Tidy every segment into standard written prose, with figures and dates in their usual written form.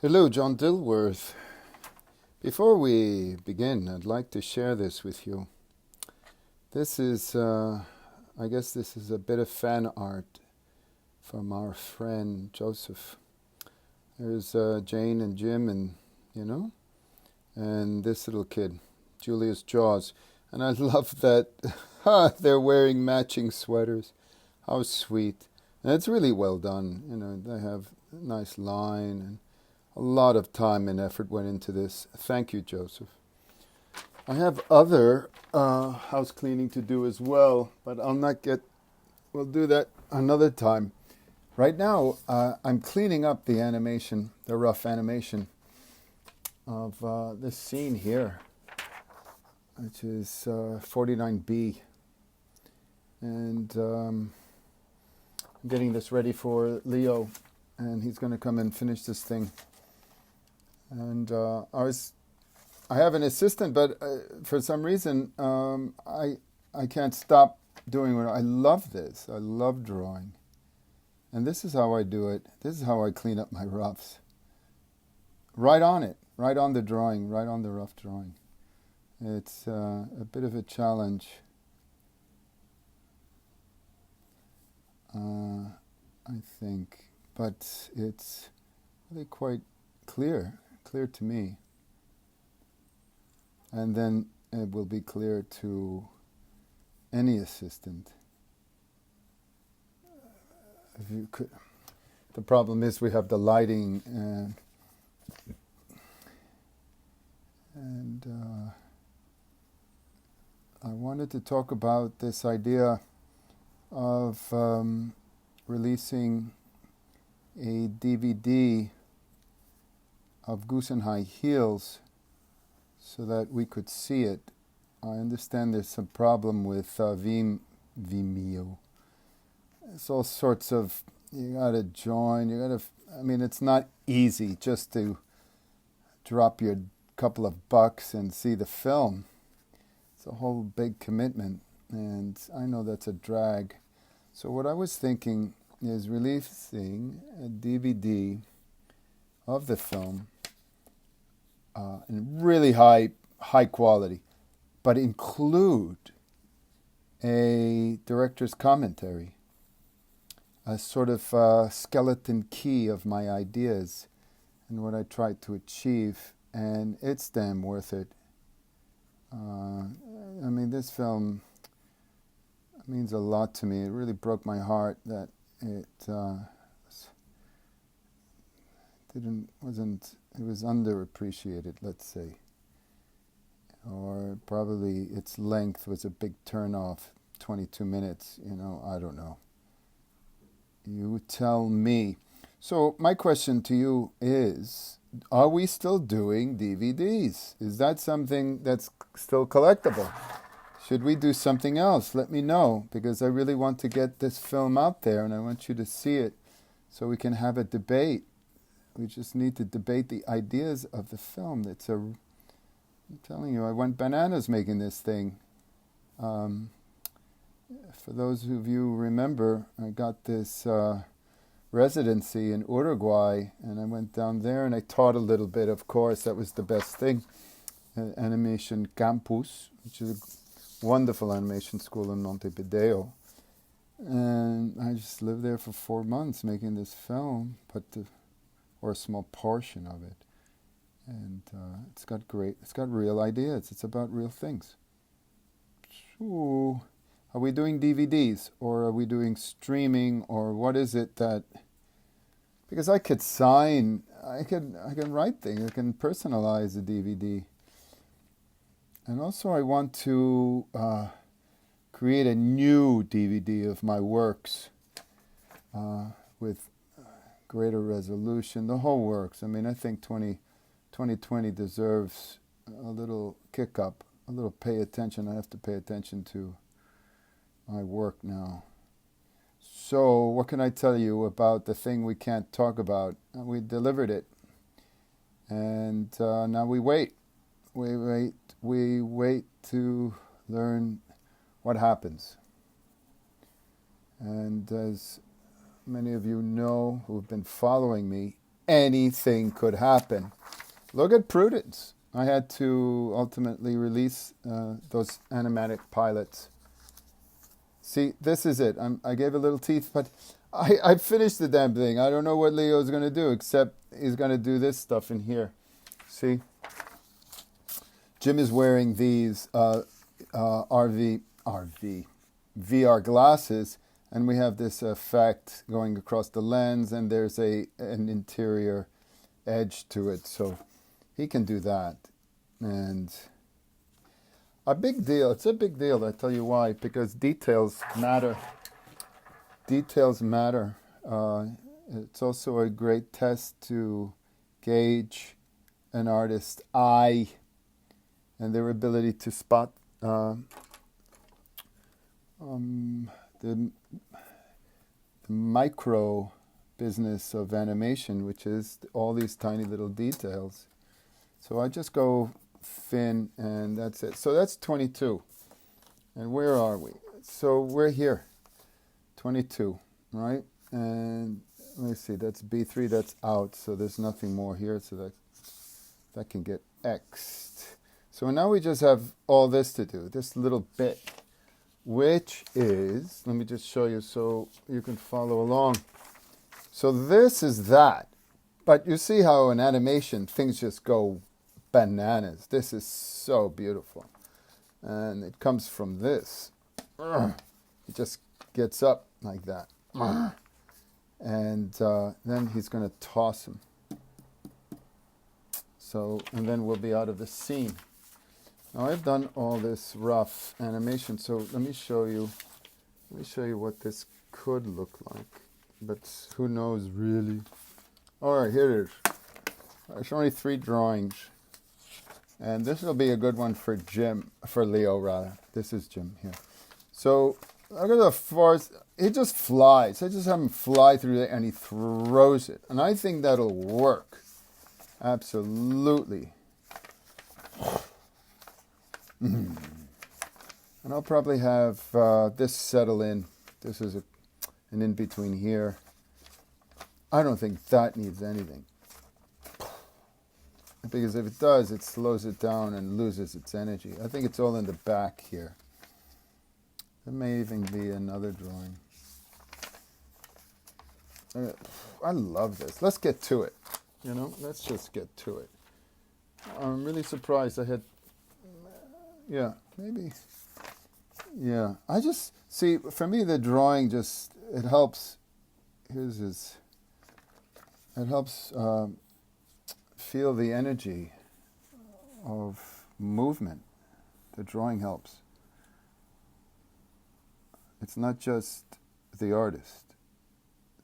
Hello, John Dilworth. Before we begin, I'd like to share this with you. This is, I guess, this is a bit of fan art from our friend Joseph. There's Jane and Jim, and this little kid, Julius Jaws. And I love that they're wearing matching sweaters. How sweet. And it's really well done. They have a nice line and a lot of time and effort went into this. Thank you, Joseph. I have other house cleaning to do as well, but we'll do that another time. Right now, I'm cleaning up the animation, the rough animation of this scene here, which is 49B. And I'm getting this ready for Leo, and he's going to come and finish this thing. And I have an assistant, but for some reason, I can't stop doing it. I love this. I love drawing. And this is how I do it. This is how I clean up my roughs. Right on it. Right on the drawing. Right on the rough drawing. It's a bit of a challenge. I think. But it's really quite clear to me, and then it will be clear to any assistant. If you could, the problem is we have the lighting, and I wanted to talk about this idea of releasing a DVD of Goose and High Heels so that we could see it. I understand there's some problem with Vimeo. It's all sorts of, you gotta join, it's not easy just to drop your couple of bucks and see the film. It's a whole big commitment, and I know that's a drag. So what I was thinking is releasing a DVD of the film in really high quality, but include a director's commentary, a sort of skeleton key of my ideas and what I tried to achieve, and it's damn worth it. This film means a lot to me. It really broke my heart that it was underappreciated, let's say. Or probably its length was a big turnoff, 22 minutes, I don't know. You tell me. So my question to you is, are we still doing DVDs? Is that something that's still collectible? Should we do something else? Let me know, because I really want to get this film out there and I want you to see it so we can have a debate. We just need to debate the ideas of the film. I'm telling you, I went bananas making this thing. For those of you who remember, I got this residency in Uruguay, and I went down there and I taught a little bit, of course. That was the best thing. Animation Campus, which is a wonderful animation school in Montevideo. And I just lived there for 4 months making this film, or a small portion of it. And it's got real ideas. It's about real things. So, are we doing DVDs, or are we doing streaming, or what is it that... Because I can write things, I can personalize a DVD. And also I want to create a new DVD of my works with greater resolution, the whole works. I think 2020 deserves a little kick up, a little pay attention. I have to pay attention to my work now. So what can I tell you about the thing we can't talk about? We delivered it. And now we wait. We wait to learn what happens. And as many of you know who have been following me, anything could happen. Look at Prudence. I had to ultimately release those animatic pilots. See, this is it. I gave a little teeth, but I finished the damn thing. I don't know what Leo's going to do, except he's going to do this stuff in here. See? Jim is wearing these VR glasses, and we have this effect going across the lens, and there's an interior edge to it, so he can do that. And a big deal. It's a big deal. I tell you why. Because details matter. Details matter. It's also a great test to gauge an artist's eye and their ability to spot the micro business of animation, which is all these tiny little details. So I just go thin, and that's it. So that's 22. And where are we? So we're here. 22, right? And let me see, that's B3, that's out, so there's nothing more here, so that can get X'd. So now we just have all this to do, this little bit, which is, let me just show you so you can follow along. So this is that. But you see how in animation things just go bananas. This is so beautiful. And it comes from this. It just gets up like that. And then he's going to toss him. So, and then we'll be out of the scene. Now I've done all this rough animation, so let me show you what this could look like. But who knows really? Alright, here it is. There's only 3 drawings. And this will be a good one for Leo rather. This is Jim here. So look at the force. He just flies. I just have him fly through there and he throws it. And I think that'll work. Absolutely. And I'll probably have this settle in. This is an in-between here. I don't think that needs anything. Because if it does, it slows it down and loses its energy. I think it's all in the back here. There may even be another drawing. I love this. Let's get to it. Let's just get to it. I'm really surprised I had... Yeah, maybe... Yeah, I just... See, for me, the drawing just... It helps... Here's his... It helps feel the energy of movement. The drawing helps. It's not just the artist.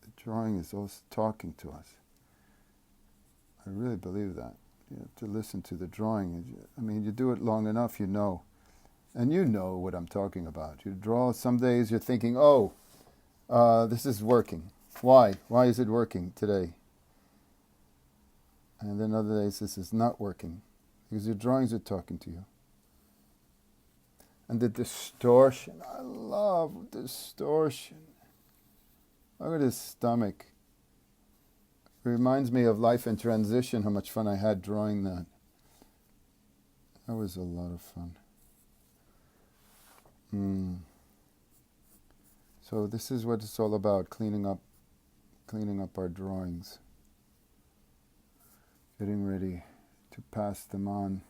The drawing is also talking to us. I really believe that. You have to listen to the drawing. I mean, you do it long enough, you know. And you know what I'm talking about. You draw, some days you're thinking, this is working. Why? Why is it working today? And then other days this is not working. Because your drawings are talking to you. And the distortion. I love distortion. Look at his stomach. It reminds me of Life in Transition, how much fun I had drawing that. That was a lot of fun. So this is what it's all about, cleaning up our drawings. Getting ready to pass them on.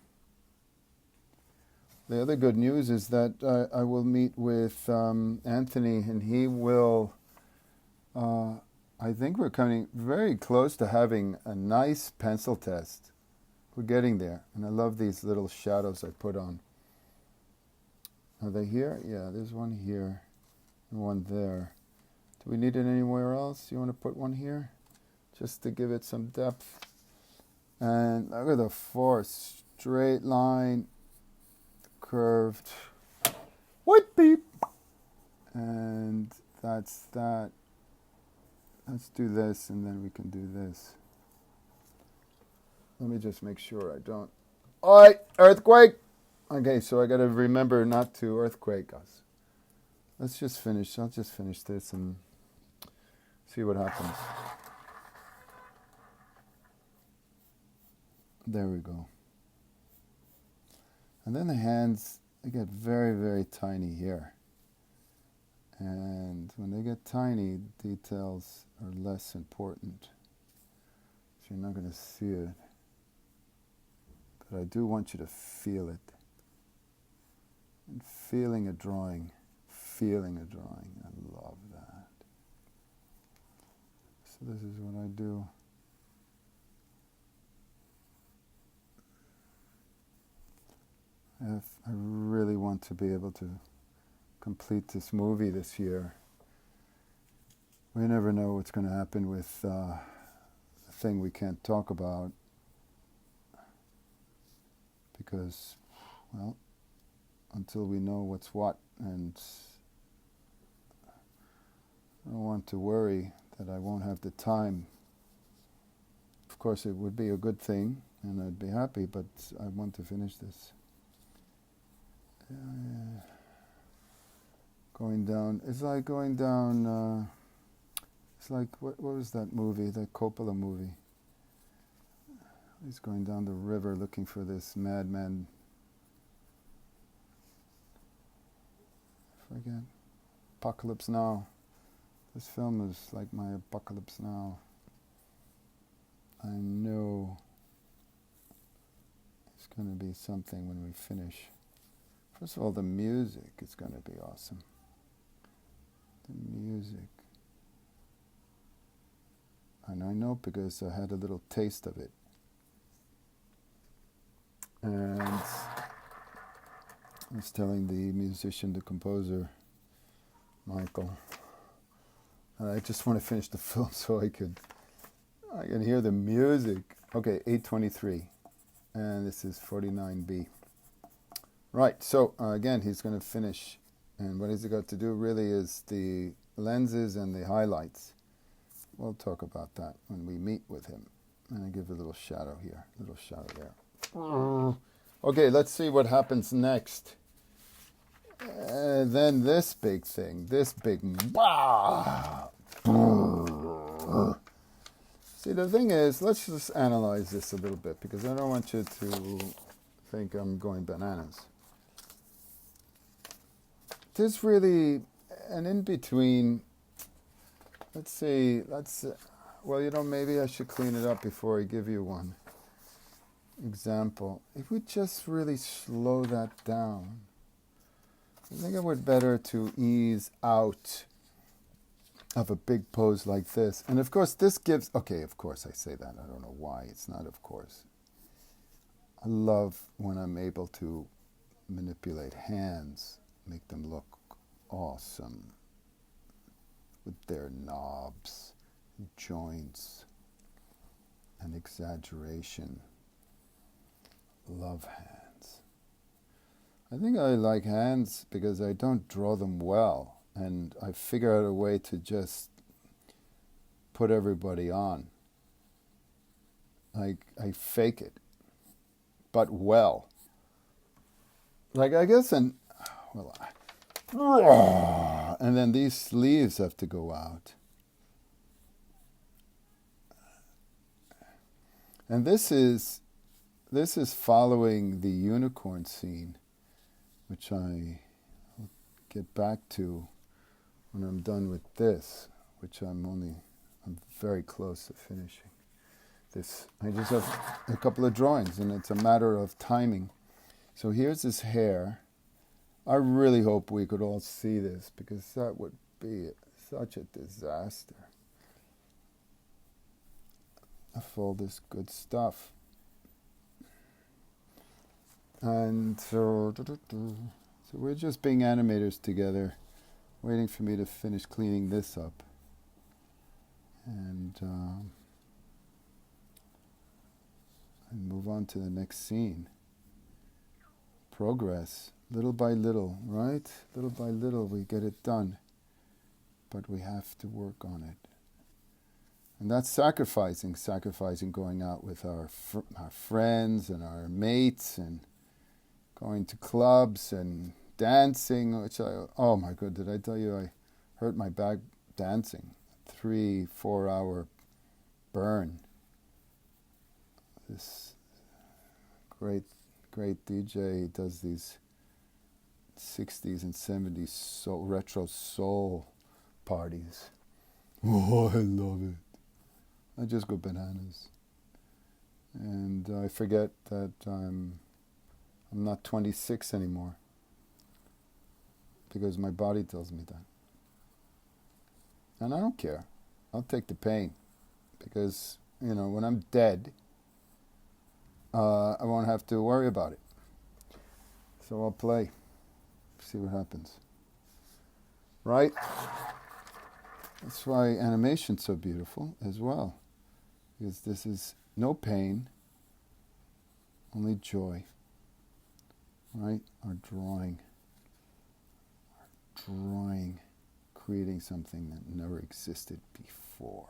The other good news is that I will meet with Anthony, and he will, I think we're coming very close to having a nice pencil test. We're getting there, and I love these little shadows I put on. Are they here? Yeah, there's one here and one there. Do we need it anywhere else? You want to put one here? Just to give it some depth. And look at the force. Straight line. Curved. White beep. And that's that. Let's do this and then we can do this. Let me just make sure I don't... Oi! Earthquake! Okay, so I got to remember not to earthquake us. Let's just finish. I'll just finish this and see what happens. There we go. And then the hands, they get very, very tiny here. And when they get tiny, details are less important. So you're not going to see it. But I do want you to feel it. And feeling a drawing. Feeling a drawing. I love that. So this is what I do. I really want to be able to complete this movie this year. We never know what's going to happen with the thing we can't talk about because, well, until we know what's what, and I don't want to worry that I won't have the time. Of course, it would be a good thing, and I'd be happy, but I want to finish this. Going down, it's like going down, it's like, what was that movie, that Coppola movie? He's going down the river looking for this madman. I forget. Apocalypse Now. This film is like my Apocalypse Now. I know it's going to be something when we finish. First of all, the music is going to be awesome. The music. And I know because I had a little taste of it. And I was telling the musician, the composer, Michael, and I just want to finish the film so I can hear the music. Okay, 8:23, and this is 49B. Right, so again, he's going to finish, and what he's got to do really is the lenses and the highlights. We'll talk about that when we meet with him. And I give a little shadow here, a little shadow there. Okay, let's see what happens next. Then this big thing, this big... See, the thing is, let's just analyze this a little bit, because I don't want you to think I'm going bananas. There's really an in-between, well, maybe I should clean it up before I give you one example. If we just really slow that down, I think it would better to ease out of a big pose like this. And of course, this gives, okay, of course I say that. I don't know why. It's not of course. I love when I'm able to manipulate hands, make them look awesome with their knobs, joints, and exaggeration. Love hands. I think I like hands because I don't draw them well, and I figure out a way to just put everybody on. Like, I fake it, but well. Like, I guess, and then these sleeves have to go out. And this is following the unicorn scene, which I will get back to when I'm done with this, which I'm very close to finishing. This, I just have a couple of drawings, and it's a matter of timing. So here's his hair. I really hope we could all see this, because that would be such a disaster of all this good stuff. And so we're just being animators together, waiting for me to finish cleaning this up. And move on to the next scene. Progress, little by little, right? Little by little we get it done. But we have to work on it. And that's sacrificing going out with our friends and our mates, and going to clubs and dancing, which oh my God, did I tell you I hurt my back dancing? 3-4 hour burn. This great, great DJ. He does these 60s and 70s retro soul parties. Oh, I love it. I just go bananas. And I forget that I'm not 26 anymore, because my body tells me that. And I don't care. I'll take the pain, because, when I'm dead, I won't have to worry about it. So I'll play, see what happens. Right? That's why animation's so beautiful as well, because this is no pain, only joy. Right? Our drawing, creating something that never existed before,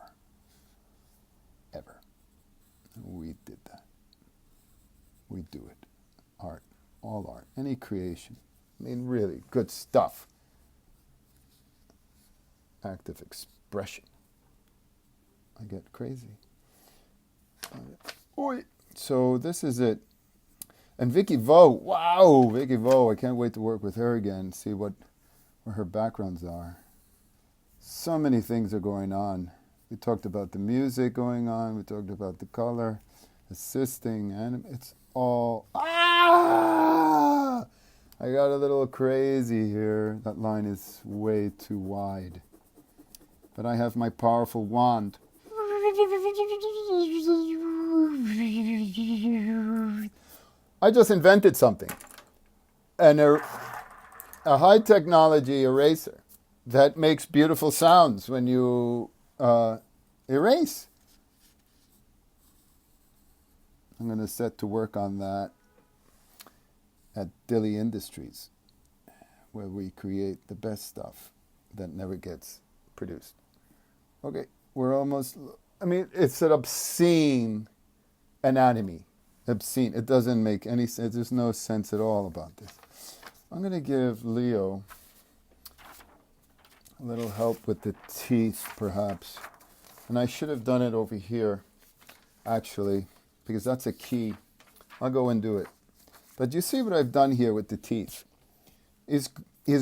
ever. And we did that. We do it. Art, all art, any creation. I mean, really good stuff. Active expression. I get crazy. So this is it. And Vicky Vo, wow, Vicky Vo, I can't wait to work with her again, see where her backgrounds are. So many things are going on. We talked about the music going on, we talked about the color, assisting, and it's all, I got a little crazy here. That line is way too wide. But I have my powerful wand. I just invented something. A high technology eraser that makes beautiful sounds when you erase. I'm going to set to work on that at Dilly Industries, where we create the best stuff that never gets produced. Okay, we're almost, it's an obscene anatomy. Obscene. It doesn't make any sense. There's no sense at all about this. I'm going to give Leo a little help with the teeth, perhaps. And I should have done it over here, actually, because that's a key. I'll go and do it. But you see what I've done here with the teeth? He's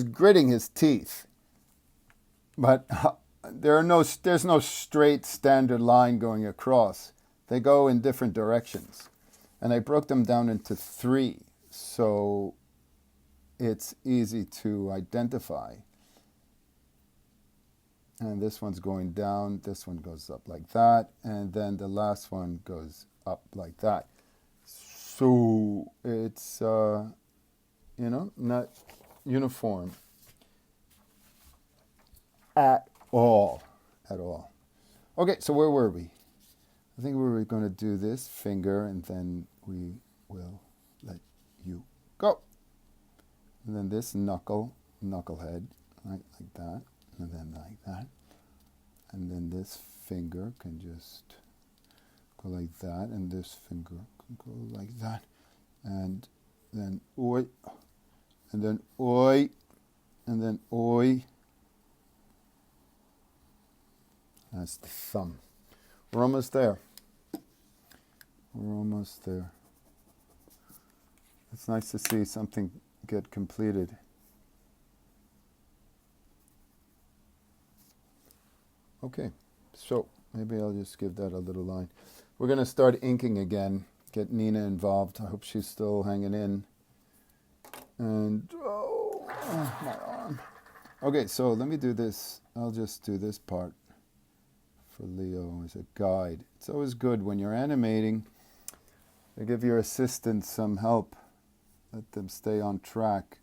gritting his teeth. But there's no straight standard line going across. They go in different directions. And I broke them down into 3, so it's easy to identify. And this one's going down, this one goes up like that, and then the last one goes up like that. So it's, not uniform at all. Okay, so where were we? I think we were going to do this finger, and then we will let you go. And then this knucklehead, right, like that, and then like that. And then this finger can just go like that, and this finger can go like that. And then oi, and then oi, and then oi. That's the thumb. We're almost there. It's nice to see something get completed. Okay, so maybe I'll just give that a little line. We're going to start inking again, get Nina involved. I hope she's still hanging in. And, my arm. Okay, so let me do this. I'll just do this part for Leo as a guide. It's always good when you're animating to give your assistants some help. Let them stay on track.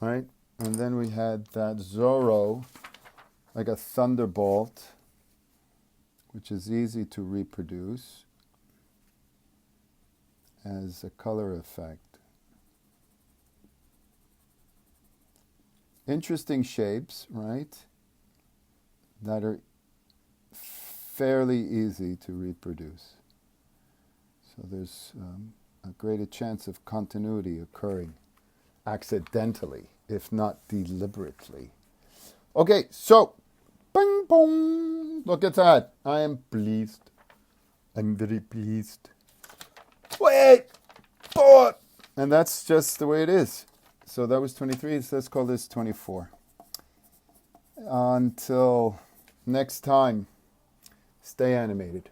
All right? And then we had that Zorro, like a thunderbolt, which is easy to reproduce as a color effect. Interesting shapes, right? That are fairly easy to reproduce. So there's a greater chance of continuity occurring accidentally, if not deliberately. Okay, so, bing bong, look at that. I am pleased. I'm very pleased. Wait! 4! And that's just the way it is. So that was 23, so let's call this 24. Until next time, stay animated.